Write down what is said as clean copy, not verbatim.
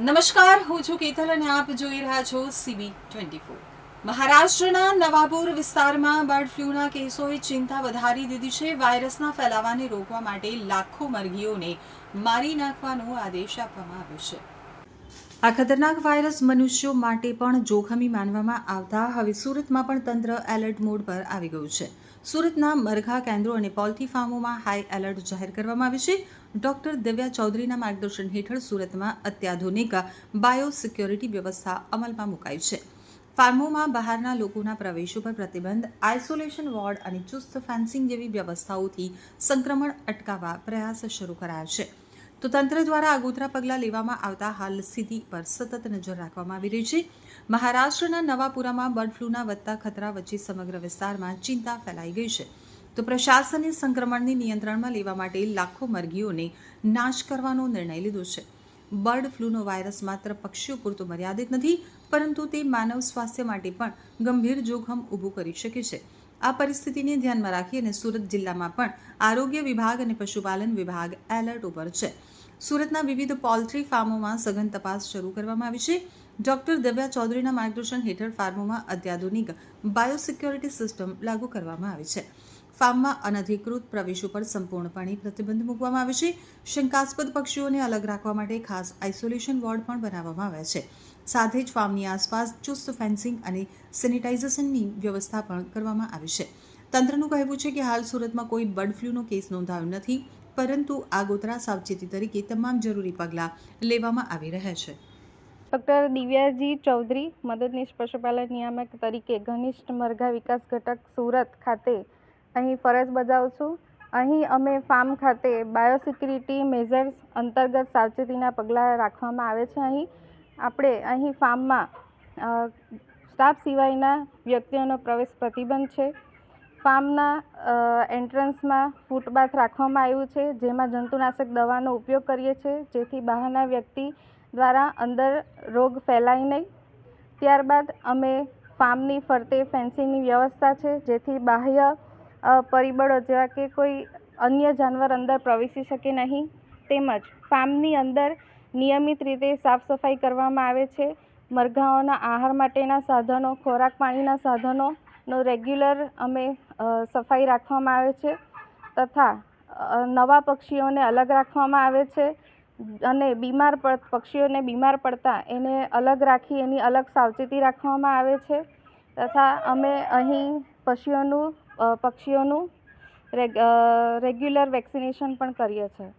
નમસ્કાર, હું છું કેતલ અને આપ જોઈ રહ્યા છો CB24। મહારાષ્ટ્રના નવાપુર વિસ્તારમાં બર્ડ ફ્લૂના કેસોએ ચિંતા વધારી દીધી છે। વાયરસના ફેલાવાને રોકવા માટે લાખો મરઘીઓને મારી નાખવાનો આદેશ આપવામાં આવ્યો છે। આ ખતરનાક વાયરસ મનુષ્યો માટે પણ જોખમી માનવામાં આવતા હવે સુરતમાં પણ તંત્ર એલર્ટ મોડ પર આવી ગયું છે। સુરતના મરઘા કેન્દ્રો અને પોલ્ટ્રી ફાર્મોમાં હાઈ એલર્ટ જાહેર કરવામાં આવ્યું છે। ડોક્ટર દિવ્યા ચૌધરીના માર્ગદર્શન હેઠળ સુરતમાં અત્યાધુનિક બાયોસિક્યોરિટી વ્યવસ્થા અમલમાં મુકાઈ છે। ફાર્મોમાં બહારના લોકોના પ્રવેશ ઉપર પ્રતિબંધ, આઇસોલેશન વોર્ડ અને ચુસ્ત ફેન્સિંગ જેવી વ્યવસ્થાઓથી સંક્રમણ અટકાવવા પ્રયાસ શરૂ કરાયા છે। તો તંત્ર દ્વારા આગોતરા પગલાં લેવામાં આવતા હાલ સ્થિતિ પર સતત નજર રાખવામાં આવી રહી છે। મહારાષ્ટ્રના નવાપુરામાં બર્ડ ફ્લૂના વધતા ખતરા વચ્ચે સમગ્ર વિસ્તારમાં ચિંતા ફેલાઈ ગઈ છે। તો પ્રશાસને સંક્રમણને નિયંત્રણમાં લેવા માટે લાખો મરઘીઓને નાશ કરવાનો નિર્ણય લીધો છે। બર્ડ ફ્લૂનો વાયરસ માત્ર પક્ષીઓ પૂરતો મર્યાદિત નથી, પરંતુ તે માનવ સ્વાસ્થ્ય માટે પણ ગંભીર જોખમ ઊભું કરી શકે છે। આ પરિસ્થિતિને ધ્યાનમાં રાખી અને સુરત જિલ્લામાં પણ આરોગ્ય વિભાગ અને પશુપાલન વિભાગ એલર્ટ ઉપર છે। સુરતના વિવિધ પોલ્ટ્રી ફાર્મોમાં સઘન તપાસ શરૂ કરવામાં આવી છે। ડોક્ટર દિવ્યા ચૌધરીના માર્ગદર્શન હેઠળ ફાર્મોમાં અત્યાધુનિક બાયોસિક્યોરિટી સિસ્ટમ લાગુ કરવામાં આવી છે। ફાર્મમાં અનધિકૃત પ્રવેશ ઉપર સંપૂર્ણપણે પ્રતિબંધ મૂકવામાં આવ્યો છે। શંકાસ્પદ પક્ષીઓને અલગ રાખવા માટે ખાસ આઇસોલેશન વોર્ડ પણ બનાવવામાં આવ્યા છે। સાથે જ ફાર્મની આસપાસ ચુસ્ત ફેન્સિંગ અને સેનિટાઇઝેશનની વ્યવસ્થા પણ કરવામાં આવી છે। તંત્રનું કહેવું છે કે હાલ સુરતમાં કોઈ બર્ડ ફ્લૂનો કેસ નોંધાયો નથી, પરંતુ આગોતરા સાવચેતી તરીકે તમામ જરૂરી પગલાં લેવામાં આવી રહ્યા છે। ડૉક્ટર દિવ્યાજી ચૌધરી, મદદનીશ પશુપાલન નિયામક તરીકે ઘનિષ્ઠ મરઘા વિકાસ ઘટક સુરત ખાતે અહીં ફરજ બજાવું છું। અહીં અમે ફાર્મ ખાતે બાયોસિક્યુરિટી મેઝર્સ અંતર્ગત સાવચેતીના પગલાં રાખવામાં આવે છે। અહીં ફાર્મમાં સ્ટાફ સિવાયના વ્યક્તિઓનો પ્રવેશ પ્રતિબંધ છે। ફાર્મના એન્ટ્રન્સમાં ફૂટબાથ રાખવામાં આવ્યું છે, જેમાં જંતુનાશક દવાનો ઉપયોગ કરીએ છીએ, જેથી બહારના વ્યક્તિ દ્વારા અંદર રોગ ફેલાય નહીં। ત્યારબાદ અમે ફાર્મની ફરતે ફેન્સિંગની વ્યવસ્થા છે, જેથી બાહ્ય પરિબળો જેવા કે કોઈ અન્ય જાનવર અંદર પ્રવેશી શકે નહીં। તેમજ ફાર્મની અંદર નિયમિત રીતે સાફ સફાઈ કરવામાં આવે છે। મરઘાઓના આહાર માટેના સાધનો, ખોરાક પાણીના સાધનોનો રેગ્યુલર અમે સફાઈ રાખવામાં આવે છે, તથા નવા પક્ષીઓને અલગ રાખવામાં આવે છે અને પક્ષીઓને બીમાર પડતા એને અલગ રાખી એની અલગ સાવચેતી રાખવામાં આવે છે, તથા અમે અહીં પક્ષીઓનું રેગ્યુલર વેક્સિનેશન પણ કરીએ છીએ।